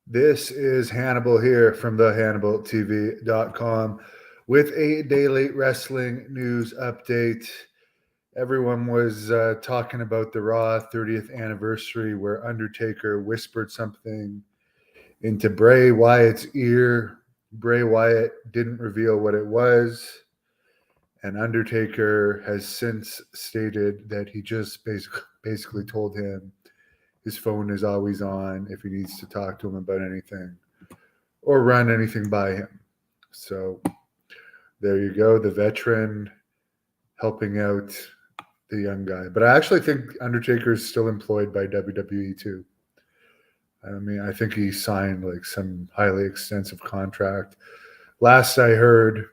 This is Hannibal here from the HannibalTV.com with a daily wrestling news update. Everyone was talking about the Raw 30th anniversary where Undertaker whispered something into Bray Wyatt's ear. Bray Wyatt didn't reveal what it was, and Undertaker has since stated that he just basically told him his phone is always on if he needs to talk to him about anything or run anything by him. So there you go, the veteran helping out the young guy. But I actually think Undertaker is still employed by WWE too. I mean, I think he signed like some highly extensive contract. Last I heard,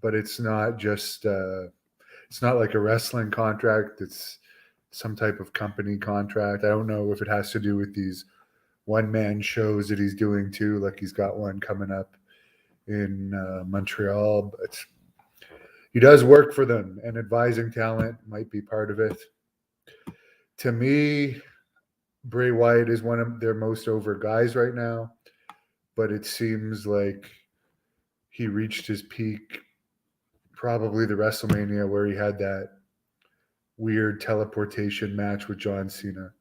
but it's not just it's not like a wrestling contract. It's some type of company contract. I don't know if it has to do with these one man shows that he's doing too. Like he's got one coming up in Montreal, but he does work for them, and advising talent might be part of it. To me, Bray Wyatt is one of their most over guys right now, but it seems like he reached his peak probably the WrestleMania where he had that weird teleportation match with John Cena.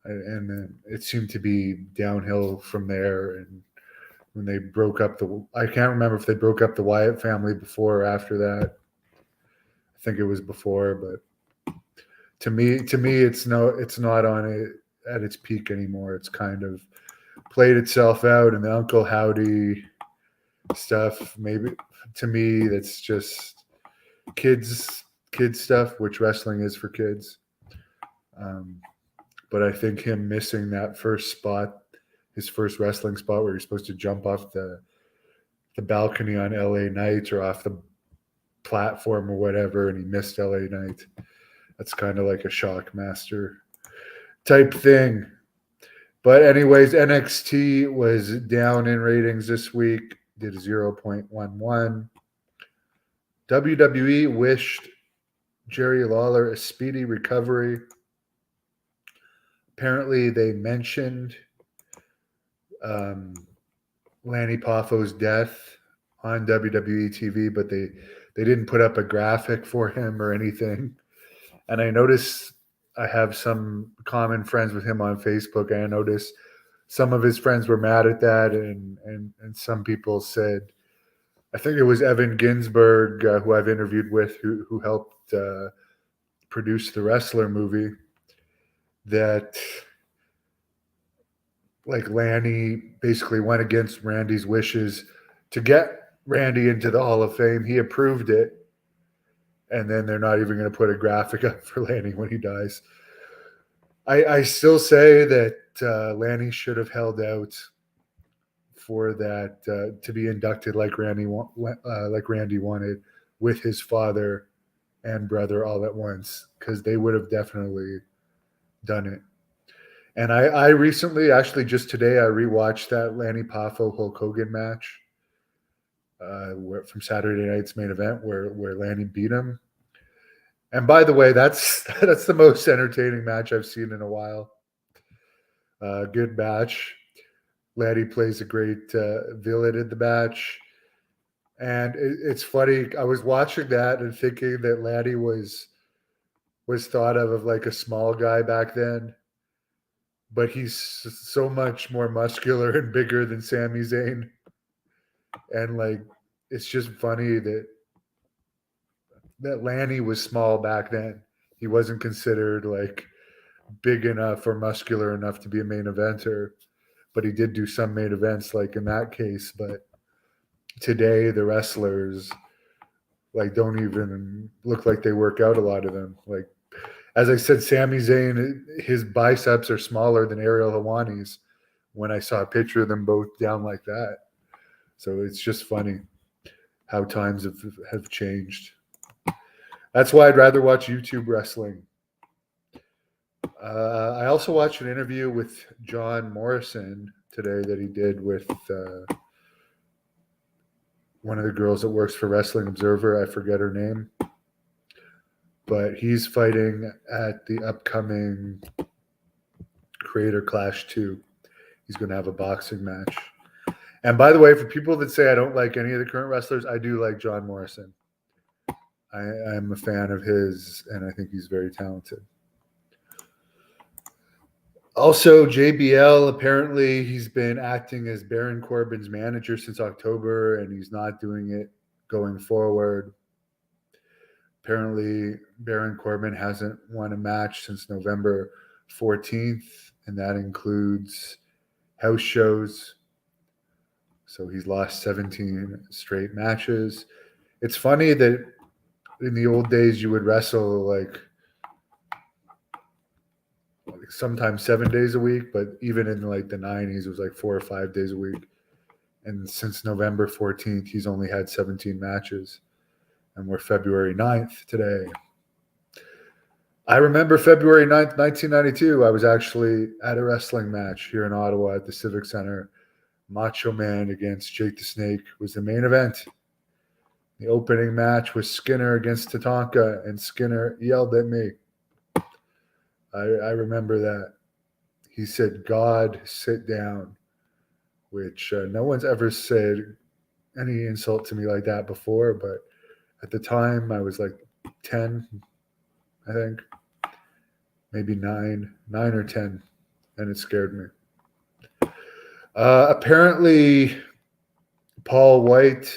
And then it seemed to be downhill from there. And when they broke up I can't remember if they broke up the Wyatt family before or after that. I think it was before, but to me, it's not on it at its peak anymore. It's kind of played itself out, and the Uncle Howdy stuff. Maybe to me, that's just kids stuff, which wrestling is for kids. Um, but I think him missing that first spot, his first wrestling spot where he's supposed to jump off the balcony on LA Knight or off the platform or whatever, and he missed LA Knight. That's kind of like a shockmaster type thing. But anyways, NXT was down in ratings this week, did 0.11. WWE wished Jerry Lawler a speedy recovery. Apparently, they mentioned Lanny Poffo's death on WWE TV, but they didn't put up a graphic for him or anything. And I noticed I have some common friends with him on Facebook, and I noticed some of his friends were mad at that, and some people said, I think it was Evan Ginsberg, who I've interviewed with, who helped produce the Wrestler movie, that like Lanny basically went against Randy's wishes to get Randy into the Hall of Fame. He approved it, and then they're not even going to put a graphic up for Lanny when he dies. I still say that Lanny should have held out for that to be inducted like Randy wanted, with his father and brother all at once, because they would have definitely done it. And I recently, actually just today, I rewatched that Lanny Poffo Hulk Hogan match from Saturday night's main event where Lanny beat him. And by the way, that's the most entertaining match I've seen in a while. Good match. Lanny plays a great villain in the match. And it's funny. I was watching that and thinking that Lanny was thought of like a small guy back then, but he's so much more muscular and bigger than Sami Zayn. And like, it's just funny that Lanny was small back then. He wasn't considered like big enough or muscular enough to be a main eventer, but he did do some main events like in that case. But today the wrestlers like don't even look like they work out, a lot of them. Like, as I said, Sami Zayn, his biceps are smaller than Ariel Helwani's when I saw a picture of them both down like that. So it's just funny how times have changed. That's why I'd rather watch YouTube wrestling. I also watched an interview with John Morrison today that he did with one of the girls that works for Wrestling Observer. I forget her name. But he's fighting at the upcoming Creator Clash 2. he's going to have a boxing match. And by the way, for people that say I don't like any of the current wrestlers, I do like John Morrison. I'm a fan of his, and I think he's very talented. Also, JBL, apparently he's been acting as Baron Corbin's manager since October, and he's not doing it going forward. Apparently, Baron Corbin hasn't won a match since November 14th, and that includes house shows. So he's lost 17 straight matches. It's funny that in the old days you would wrestle like sometimes 7 days a week, but even in like the 90s, it was like 4 or 5 days a week. And since November 14th, he's only had 17 matches. And we're February 9th today. I remember February 9th, 1992. I was actually at a wrestling match here in Ottawa at the Civic Center. Macho Man against Jake the Snake was the main event. The opening match was Skinner against Tatanka, and Skinner yelled at me. I remember that. He said, "God, sit down," which no one's ever said any insult to me like that before, but at the time I was like 10, I think, maybe 9 or 10, and it scared me. Apparently, Paul White,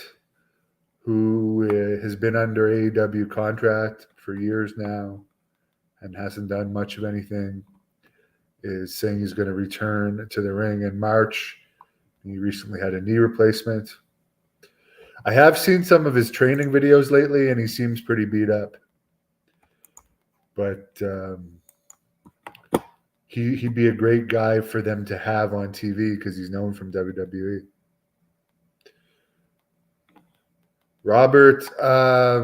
who has been under AEW contract for years now and hasn't done much of anything, is saying he's going to return to the ring in March. He recently had a knee replacement. I have seen some of his training videos lately, and he seems pretty beat up. But he'd be a great guy for them to have on TV because he's known from WWE. Robert, I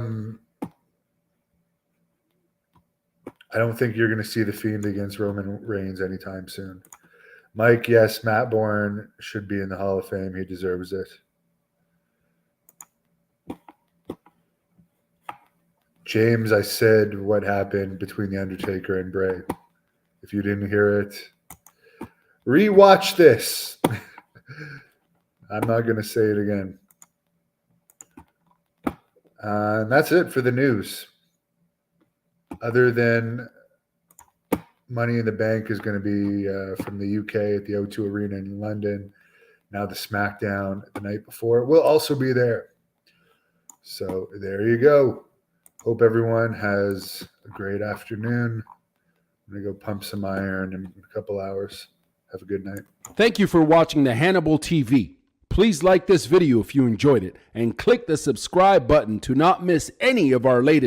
don't think you're going to see The Fiend against Roman Reigns anytime soon. Mike, yes, Matt Bourne should be in the Hall of Fame. He deserves it. James, I said what happened between The Undertaker and Bray. If you didn't hear it, rewatch this. I'm not going to say it again. And that's it for the news. Other than Money in the Bank is going to be from the UK at the O2 Arena in London. Now the SmackDown the night before will also be there. So there you go. Hope everyone has a great afternoon. I'm going to go pump some iron in a couple hours. Have a good night. Thank you for watching the Hannibal TV. Please like this video if you enjoyed it and click the subscribe button to not miss any of our latest